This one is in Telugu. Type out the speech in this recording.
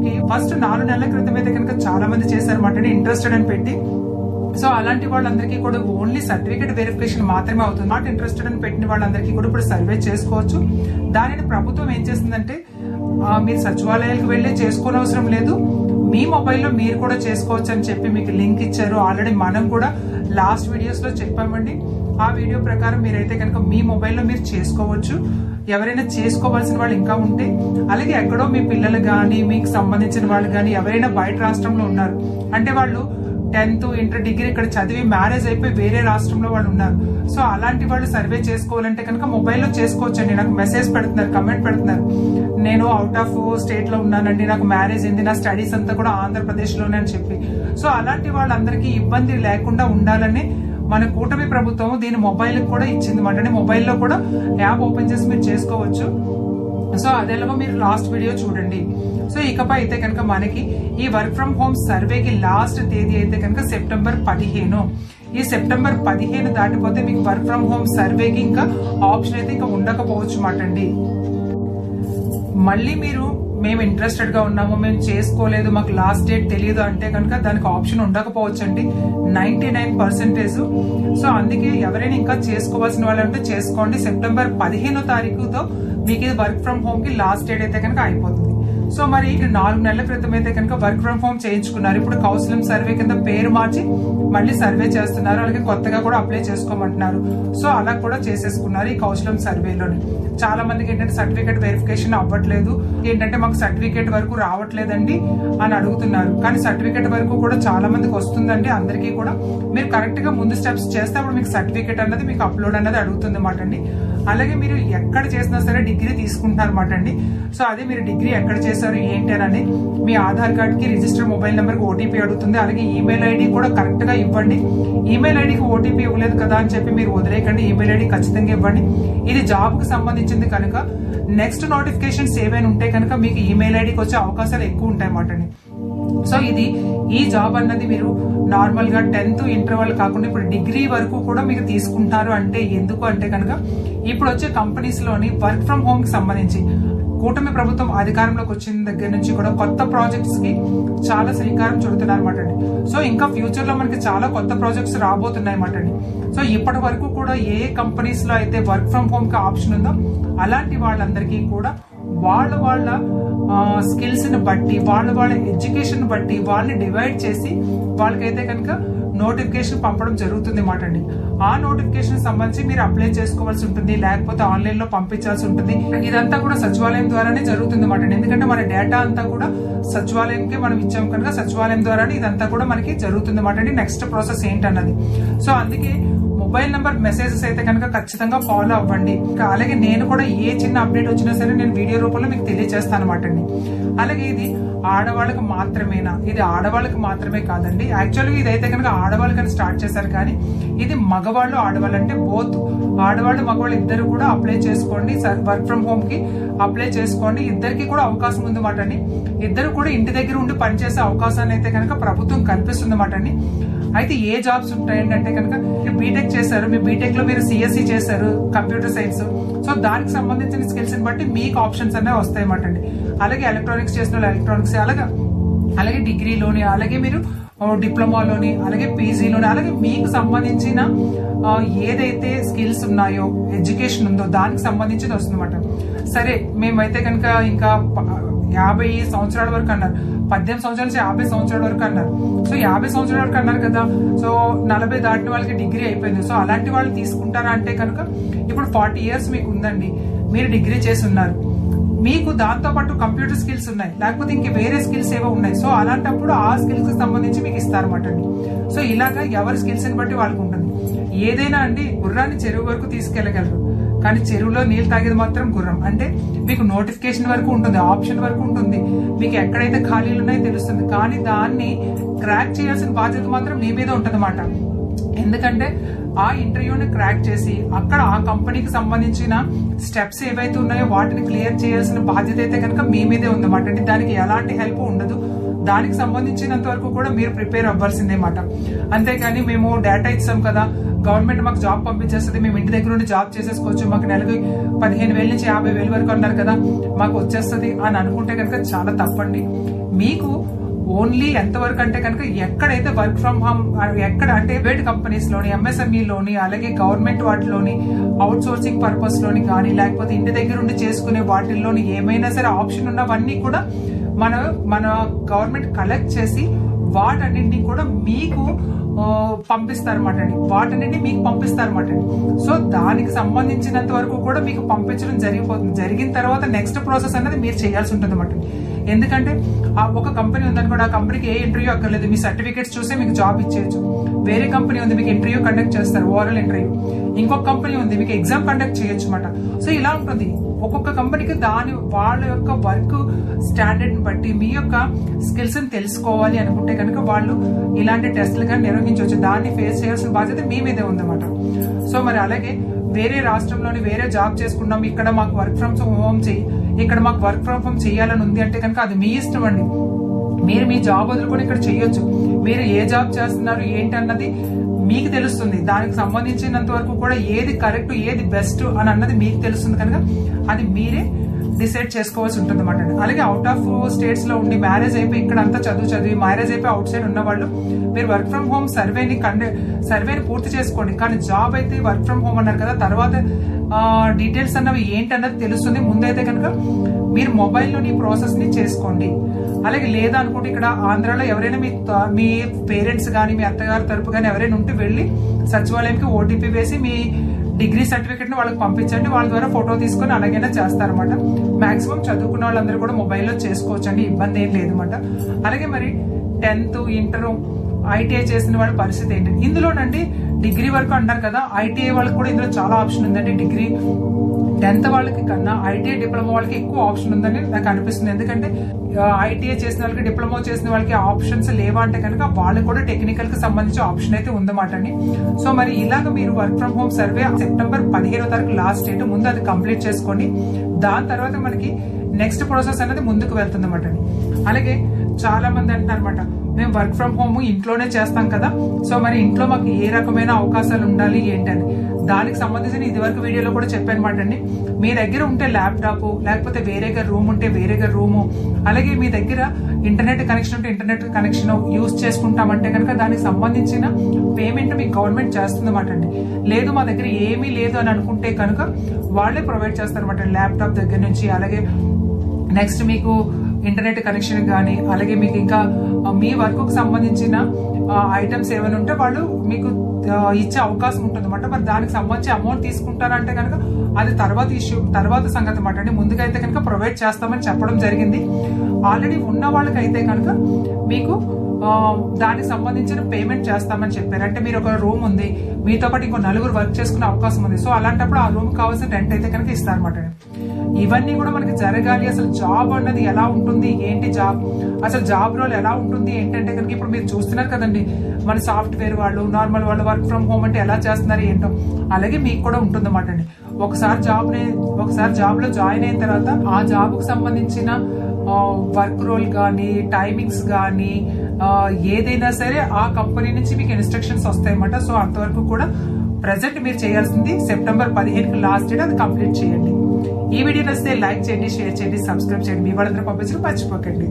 కి ఫస్ట్ 4 నెలల క్రితం అయితే కనుక చాలా మంది చేశారన్నమాట ఇంట్రెస్టెడ్ అని పెట్టి. సో అలాంటి వాళ్ళందరికీ కూడా ఓన్లీ సర్టిఫికేట్ వెరిఫికేషన్ మాత్రమే అవుతుంది. నాట్ ఇంట్రెస్టెడ్ అని పెట్టిన వాళ్ళందరికీ కూడా ఇప్పుడు సర్వే చేసుకోవచ్చు. దానిని ప్రభుత్వం ఏం చేస్తుందంటే మీరు సచివాలయాలకు వెళ్ళి చేసుకోనవసరం లేదు, మీ మొబైల్లో మీరు కూడా చేసుకోవచ్చు అని చెప్పి మీకు లింక్ ఇచ్చారు. ఆల్రెడీ మనం కూడా లాస్ట్ వీడియోస్ లో చెప్పామండి. ఆ వీడియో ప్రకారం మీరైతే కనుక మీ మొబైల్లో మీరు చేసుకోవచ్చు. ఎవరైనా చేసుకోవాల్సిన వాళ్ళు ఇంకా ఉంటే, అలాగే ఎక్కడో మీ పిల్లలు గాని మీకు సంబంధించిన వాళ్ళు గాని ఎవరైనా బయట రాష్ట్రంలో ఉన్నారు అంటే వాళ్ళు 10th ఇంటర్ డిగ్రీ ఇక్కడ చదివి మ్యారేజ్ అయిపోయి వేరే రాష్ట్రంలో వాళ్ళు ఉన్నారు. సో అలాంటి వాళ్ళు సర్వే చేసుకోవాలంటే కనుక మొబైల్లో చేసుకోవచ్చు అండి. నాకు మెసేజ్ పెడుతున్నారు, కమెంట్ పెడుతున్నారు, నేను అవుట్ ఆఫ్ స్టేట్ లో ఉన్నానండి, నాకు మ్యారేజ్ అయింది, నా స్టడీస్ అంతా కూడా ఆంధ్రప్రదేశ్ లోనే అని చెప్పి. సో అలాంటి వాళ్ళందరికీ ఇబ్బంది లేకుండా ఉండాలని మన కూటమి ప్రభుత్వం దీని మొబైల్ కూడా ఇచ్చింది మాట. మొబైల్లో కూడా యాప్ ఓపెన్ చేసి మీరు చేసుకోవచ్చు. సో అదేలాగో మీరు లాస్ట్ వీడియో చూడండి. సో ఇకపై అయితే కనుక మనకి ఈ వర్క్ ఫ్రం హోమ్ సర్వేకి లాస్ట్ తేదీ అయితే కనుక సెప్టెంబర్ 15. ఈ సెప్టెంబర్ 15 దాటిపోతే మీకు వర్క్ ఫ్రం హోమ్ సర్వేకి ఇంకా ఆప్షన్ అయితే ఇంకా ఉండకపోవచ్చు మాట అండి. మళ్ళీ మీరు మేము ఇంట్రెస్టెడ్ గా ఉన్నాము, మేము చేసుకోలేదు, మాకు లాస్ట్ డేట్ తెలియదు అంటే కనుక దానికి ఆప్షన్ ఉండకపోవచ్చు అండి 99%. సో అందుకే ఎవరైనా ఇంకా చేసుకోవాల్సిన వాళ్ళంటే చేసుకోండి. సెప్టెంబర్ 15వ తారీఖుతో మీకు ఇది వర్క్ ఫ్రం హోమ్ కి లాస్ట్ డేట్ అయితే కనుక అయిపోతుంది. సో మరి 4 నెలల క్రితం అయితే కనుక వర్క్ ఫ్రం హోమ్ చేయించుకున్నారు. ఇప్పుడు కౌన్సిలింగ్ సర్వే కింద పేరు మార్చి మళ్ళీ సర్వే చేస్తున్నారు. అలాగే కొత్తగా కూడా అప్లై చేసుకోమంటున్నారు. సో అలా కూడా చేసేసుకున్నారు ఈ కౌన్సిలింగ్ సర్వేలోని. చాలా మందికి ఏంటంటే సర్టిఫికేట్ వెరిఫికేషన్ అవ్వట్లేదు, ఏంటంటే మాకు సర్టిఫికేట్ వరకు రావట్లేదండి అని అడుగుతున్నారు. కానీ సర్టిఫికేట్ వరకు కూడా చాలా మందికి వస్తుందండి. అందరికీ కూడా మీరు కరెక్ట్ గా ముందు స్టెప్స్ చేస్తే అప్పుడు మీకు సర్టిఫికేట్ అన్నది మీకు అప్లోడ్ అన్నది అడుగుతుంది మాట అండి. అలాగే మీరు ఎక్కడ చేసినా సరే డిగ్రీ తీసుకుంటున్నారు మాట అండి. సో అదే మీరు డిగ్రీ ఎక్కడ చేశారు ఏంటి అని మీ ఆధార్ కార్డ్ కి రిజిస్టర్ మొబైల్ నెంబర్ కి ఓటీపీ అడుగుతుంది. అలాగే ఈమెయిల్ ఐడి కూడా కరెక్ట్ గా ఇవ్వండి. ఈమెయిల్ ఐడికి ఓటీపీ ఇవ్వలేదు కదా అని చెప్పి మీరు వదిలేకండి, ఈమెయిల్ ఐడి ఖచ్చితంగా ఇవ్వండి. ఇది జాబ్ కి సంబంధించింది కనుక నెక్స్ట్ నోటిఫికేషన్స్ ఏవైనా ఉంటే కనుక మీకు ఈమెయిల్ ఐడికి వచ్చే అవకాశాలు ఎక్కువ ఉంటాయి మాట అండి. సో ఈ జాబ్ అన్నది మీరు నార్మల్ గా 10th ఇంటర్ వాళ్ళు కాకుండా ఇప్పుడు డిగ్రీ వరకు కూడా మీకు తీసుకుంటారు. అంటే ఎందుకు అంటే కనుక ఇప్పుడు వచ్చే కంపెనీస్ లోని వర్క్ ఫ్రం హోమ్ కి సంబంధించి కూటమి ప్రభుత్వం అధికారంలోకి వచ్చిన దగ్గర నుంచి కూడా కొత్త ప్రాజెక్ట్స్ కి చాలా శ్రీకారం చుడుతున్నారు అన్నమాట అండి. సో ఇంకా ఫ్యూచర్ లో మనకి చాలా కొత్త ప్రాజెక్ట్స్ రాబోతున్నాయి అన్నమాట అండి. సో ఇప్పటి వరకు కూడా ఏ కంపెనీస్ లో అయితే వర్క్ ఫ్రం హోమ్ కి ఆప్షన్ ఉందో అలాంటి వాళ్ళందరికీ కూడా వాళ్ళ స్కిల్స్ ని బట్టి వాళ్ళ ఎడ్యుకేషన్ బట్టి వాళ్ళని డివైడ్ చేసి వాళ్ళకైతే కనుక నోటిఫికేషన్ పంపడం జరుగుతుంది మాట అండి. ఆ నోటిఫికేషన్ సంబంధించి మీరు అప్లై చేసుకోవాల్సి ఉంటుంది, లేకపోతే ఆన్లైన్ లో పంపించాల్సి ఉంటుంది. ఇదంతా కూడా సచివాలయం ద్వారానే జరుగుతుంది మాట అండి. ఎందుకంటే మన డేటా అంతా కూడా సచివాలయంకి మనం ఇచ్చాం కనుక సచివాలయం ద్వారానే ఇదంతా కూడా మనకి జరుగుతుంది మాట అండి. నెక్స్ట్ ప్రాసెస్ ఏంటన్నది. సో అందుకే మొబైల్ నంబర్ మెసేజెస్ అయితే కనుక ఖచ్చితంగా ఫాలో అవ్వండి. అలాగే నేను కూడా ఏ చిన్న అప్డేట్ వచ్చినా సరే నేను వీడియో రూపంలో మీకు తెలియజేస్తాను అనమాట అండి. అలాగే ఇది ఆడవాళ్ళకి మాత్రమేనా? ఇది ఆడవాళ్ళకి మాత్రమే కాదండి. యాక్చువల్గా ఇదైతే కనుక ఆడవాళ్ళకని స్టార్ట్ చేశారు, కానీ ఇది మగవాళ్ళు ఆడవాళ్ళు అంటే బోత్ ఆడవాళ్ళు మగవాళ్ళు ఇద్దరు కూడా అప్లై చేసుకోండి. వర్క్ ఫ్రం హోమ్ కి అప్లై చేసుకోండి. ఇద్దరికి కూడా అవకాశం ఉంది మాట అండి. ఇద్దరు కూడా ఇంటి దగ్గర ఉండి పనిచేసే అవకాశాన్ని అయితే కనుక ప్రభుత్వం కల్పిస్తుంది మాట అండి. అయితే ఏ జాబ్స్ ఉంటాయండి అంటే కనుక బీటెక్ చేశారు, మీ బీటెక్ లో మీరు సిఎస్సి చేశారు కంప్యూటర్ సైన్స్, సో దానికి సంబంధించిన స్కిల్స్ ని బట్టి మీకు ఆప్షన్స్ అనేవి వస్తాయి అన్నమాట అండి. అలాగే ఎలక్ట్రానిక్స్ చేసిన వాళ్ళు ఎలక్ట్రానిక్స్, అలాగే డిగ్రీలోని, అలాగే మీరు డిప్లొమాలోని, అలాగే పీజీలోని, అలాగే మీకు సంబంధించిన ఏదైతే స్కిల్స్ ఉన్నాయో ఎడ్యుకేషన్ ఉందో దానికి సంబంధించింది వస్తుందన్నమాట. సరే మేమైతే కనుక ఇంకా 50 సంవత్సరాల వరకు అన్నారు, 18 సంవత్సరాల నుంచి 50 సంవత్సరాల వరకు అన్నారు. సో 50 సంవత్సరాల వరకు అన్నారు కదా, సో 40 దాటిన వాళ్ళకి డిగ్రీ అయిపోయింది. సో అలాంటి వాళ్ళు తీసుకుంటారా అంటే కనుక ఇప్పుడు 40 ఇయర్స్ మీకు ఉందండి, మీరు డిగ్రీ చేసి ఉన్నారు, మీకు దాంతో పాటు కంప్యూటర్ స్కిల్స్ ఉన్నాయి, లేకపోతే ఇంక వేరే స్కిల్స్ ఏవో ఉన్నాయి. సో అలాంటప్పుడు ఆ స్కిల్స్ కి సంబంధించి మీకు ఇస్తారన్నమాట అండి. సో ఇలాగా ఎవరి స్కిల్స్ ని బట్టి వాళ్ళకు ఉంటుంది. ఏదైనా అండి గుర్రాన్ని చెరువు వరకు తీసుకెళ్లగలరు, కానీ చెరువులో నీళ్ళు తాగేది మాత్రం గుర్రం. అంటే మీకు నోటిఫికేషన్ వరకు ఉంటుంది, ఆప్షన్ వరకు ఉంటుంది, మీకు ఎక్కడైతే ఖాళీలు ఉన్నాయో తెలుస్తుంది, కానీ దాన్ని క్రాక్ చేయాల్సిన బాధ్యత మాత్రం మీ మీద ఉంటుంది అన్నమాట. ఎందుకంటే ఆ ఇంటర్వ్యూని క్రాక్ చేసి అక్కడ ఆ కంపెనీకి సంబంధించిన స్టెప్స్ ఏవైతే ఉన్నాయో వాటిని క్లియర్ చేయాల్సిన బాధ్యత అయితే కనుక మీ మీదే ఉందన్నమాట. అంటే దానికి ఎలాంటి హెల్ప్ ఉండదు, దానికి సంబంధించినంత వరకు కూడా మీరు ప్రిపేర్ అవ్వాల్సిందే మాట. అంతేకాని మేము డేటా ఇచ్చాం కదా, గవర్నమెంట్ మాకు జాబ్ పంపించేస్తుంది, మేము ఇంటి దగ్గర నుండి జాబ్ చేసేసుకోవచ్చు, మాకు నెలకు 15,000 నుంచి 50,000 వరకు అన్నారు కదా మాకు వచ్చేస్తుంది అని అనుకుంటే కనుక చాలా తప్పండి. మీకు ఓన్లీ ఎంతవరకు అంటే కనుక ఎక్కడైతే వర్క్ ఫ్రమ్ హోమ్ ఎక్కడ అంటే ప్రైవేట్ కంపెనీస్ లోని MSME లోని అలాగే గవర్నమెంట్ వాటిలోని అవుట్ సోర్సింగ్ పర్పస్ లోని కానీ లేకపోతే ఇంటి దగ్గర ఉండి చేసుకునే వాటిల్లోని ఏమైనా సరే ఆప్షన్ ఉన్నవన్నీ కూడా మన గవర్నమెంట్ కలెక్ట్ చేసి వాటన్నింటినీ కూడా మీకు పంపిస్తారన్నమాట అండి. వాటన్నింటినీ మీకు పంపిస్తారన్నమాట అండి. సో దానికి సంబంధించినంత వరకు కూడా మీకు పంపించడం జరిగిన తర్వాత నెక్స్ట్ ప్రాసెస్ అనేది మీరు చేయాల్సి ఉంటుంది అన్నమాట. ఎందుకంటే ఒక కంపెనీ ఉందనుకోండి, ఆ కంపెనీకి ఏ ఇంటర్వ్యూ అక్కర్లేదు, మీ సర్టిఫికేట్స్ చూసే మీకు జాబ్ ఇచ్చేయచ్చు. వేరే కంపెనీ ఉంది, మీకు ఇంటర్వ్యూ కండక్ట్ చేస్తారు, ఓరల్ ఇంటర్వ్యూ. ఇంకొక కంపెనీ ఉంది, మీకు ఎగ్జామ్ కండక్ట్ చేయొచ్చు అన్నమాట. సో ఇలా ఉంటుంది. ఒక్కొక్క కంపెనీకి వాళ్ళ యొక్క వర్క్ స్టాండర్డ్ ని బట్టి మీ యొక్క స్కిల్స్ ని తెలుసుకోవాలి అనుకుంటే కనుక వాళ్ళు ఇలాంటి టెస్టులు కానీ నిర్వహించవచ్చు. దాన్ని ఫేస్ చేయాల్సిన బాధ్యత మీ మీదే ఉందన్నమాట. సో మరి అలాగే వేరే రాష్ట్రంలోని వేరే జాబ్ చేసుకున్నాం, ఇక్కడ మాకు వర్క్ ఫ్రమ్ హోమ్ చేయాలని ఉంది అంటే కనుక అది మీ ఇష్టం అండి. మీరు మీ జాబ్ వదులుకొని ఇక్కడ చేయొచ్చు. మీరు ఏ జాబ్ చేస్తున్నారు ఏంటి అన్నది మీకు తెలుస్తుంది. దానికి సంబంధించినంత వరకు కూడా ఏది కరెక్ట్ ఏది బెస్ట్ అని అన్నది మీకు తెలుస్తుంది కనుక అది మీరే డిసైడ్ చేసుకోవాల్సి ఉంటుంది అన్నమాట. అలాగే అవుట్ ఆఫ్ స్టేట్స్ లో ఉండి మ్యారేజ్ అయిపోయి ఇక్కడ అంతా చదివి మ్యారేజ్ అయిపోయి అవుట్ సైడ్ ఉన్న వాళ్ళు మీరు వర్క్ ఫ్రమ్ హోమ్ సర్వేని పూర్తి చేసుకోండి. కానీ జాబ్ అయితే వర్క్ ఫ్రమ్ హోమ్ అన్నారు కదా, తర్వాత డీటెయిల్స్ అన్నవి ఏంటన్నది తెలుస్తుంది. ముందైతే కనుక మీరు మొబైల్లోని ప్రాసెస్ ని చేసుకోండి. అలాగే లేదా అనుకుంటే ఇక్కడ ఆంధ్రాలో ఎవరైనా మీ పేరెంట్స్ కానీ మీ అత్తగారి తరపు కానీ ఎవరైనా ఉంటే వెళ్ళి సచివాలయంకి OTP వేసి మీ డిగ్రీ సర్టిఫికేట్ ని వాళ్ళకి పంపించండి. వాళ్ళ ద్వారా ఫోటో తీసుకుని అలాగైనా చేస్తారన్నమాట. మాక్సిమం చదువుకున్న వాళ్ళందరూ కూడా మొబైల్లో చేసుకోవచ్చు అండి, ఇబ్బంది ఏం లేదన్నమాట. అలాగే మరి 10th ఇంటర్ ITI చేసిన వాళ్ళ పరిస్థితి ఏంటి ఇందులోనండి? డిగ్రీ వరకు అంటారు కదా, ITI వాళ్ళకి కూడా ఇందులో చాలా ఆప్షన్ ఉందండి. డిగ్రీ 10th వాళ్ళకి కన్నా ITI డిప్లొమా వాళ్ళకి ఎక్కువ ఆప్షన్ ఉందని నాకు అనిపిస్తుంది. ఎందుకంటే ITI చేసిన వాళ్ళకి డిప్లొమా చేసిన వాళ్ళకి ఆప్షన్స్ లేవా అంటే కనుక వాళ్ళకి కూడా టెక్నికల్ కి సంబంధించి ఆప్షన్ అయితే ఉందన్నమాట అండి. సో మరి ఇలాగ మీరు work from home survey September 15వ తారీఖు లాస్ట్ డేట్, ముందు అది కంప్లీట్ చేసుకోండి. దాని తర్వాత మనకి నెక్స్ట్ ప్రాసెస్ అనేది ముందుకు వెళ్తుంది అన్నమాట. అలాగే చాలా మంది అంటున్నారు అనమాట, మేము వర్క్ ఫ్రమ్ హోమ్ ఇంట్లోనే చేస్తాం కదా, సో మరి ఇంట్లో మాకు ఏ రకమైన అవకాశాలు ఉండాలి ఏంటని దానికి సంబంధించిన ఇదివరకు వీడియోలో కూడా చెప్పాను అనమాట అండి. మీ దగ్గర ఉంటే ల్యాప్టాప్, లేకపోతే వేరేగా రూమ్ ఉంటే వేరేగా రూము, అలాగే మీ దగ్గర ఇంటర్నెట్ కనెక్షన్ ఉంటే ఇంటర్నెట్ కనెక్షన్ యూజ్ చేసుకుంటామంటే కనుక దానికి సంబంధించిన పేమెంట్ మీకు గవర్నమెంట్ చేస్తుంది అన్నమాట అండి. లేదు మా దగ్గర ఏమీ లేదు అని అనుకుంటే కనుక వాళ్ళే ప్రొవైడ్ చేస్తారన్నమాట, ల్యాప్టాప్ దగ్గర నుంచి. అలాగే నెక్స్ట్ మీకు ఇంటర్నెట్ కనెక్షన్ కానీ, అలాగే మీకు ఇంకా మీ వర్క్ కు సంబంధించిన ఐటమ్స్ ఏమైనా ఉంటే వాళ్ళు మీకు ఇచ్చే అవకాశం ఉంటుంది అన్నమాట. మరి దానికి సంబంధించి అమౌంట్ తీసుకుంటారంటే కనుక అది తర్వాత సంగతి అన్నమాట అండి. ముందుగా అయితే కనుక ప్రొవైడ్ చేస్తామని చెప్పడం జరిగింది. ఆల్రెడీ ఉన్న వాళ్ళకైతే కనుక మీకు దానికి సంబంధించిన పేమెంట్ చేస్తామని చెప్పారు. అంటే మీరు ఒక రూమ్ ఉంది, మీతో పాటు ఇంకో 4 వర్క్ చేసుకునే అవకాశం ఉంది. సో అలాంటప్పుడు ఆ రూమ్ కావాల్సిన రెంట్ అయితే కనుక ఇస్తారన్నమాట. ఇవన్నీ కూడా మనకి జరగాలి. అసలు జాబ్ అన్నది ఎలా ఉంటుంది ఏంటి, అసలు జాబ్ రోల్ ఎలా ఉంటుంది ఏంటంటే కనుక ఇప్పుడు మీరు చూస్తున్నారు కదండి, మన సాఫ్ట్వేర్ వాళ్ళు, నార్మల్ వాళ్ళు వర్క్ ఫ్రమ్ హోమ్ అంటే ఎలా చేస్తున్నారు ఏంటో అలాగే మీకు కూడా ఉంటుంది అన్నమాట అండి. ఒకసారి జాబ్ లో జాయిన్ అయిన తర్వాత ఆ జాబ్ కు సంబంధించిన వర్క్ రోల్ కానీ, టైమింగ్స్ కానీ, ఏదైనా సరే ఆ కంపెనీ నుంచి మీకు ఇన్స్ట్రక్షన్స్ వస్తాయన్నమాట. సో అంతవరకు కూడా ప్రెసెంట్ మీరు చేయాల్సింది సెప్టెంబర్ 15కి లాస్ట్ డేట్, అది కంప్లీట్ చేయండి. ఈ వీడియో నచ్చితే లైక్ చేయండి, షేర్ చేయండి, సబ్స్క్రైబ్ చేయండి. మీ వాళ్ళందరూ పంపించడం మర్చిపోకండి.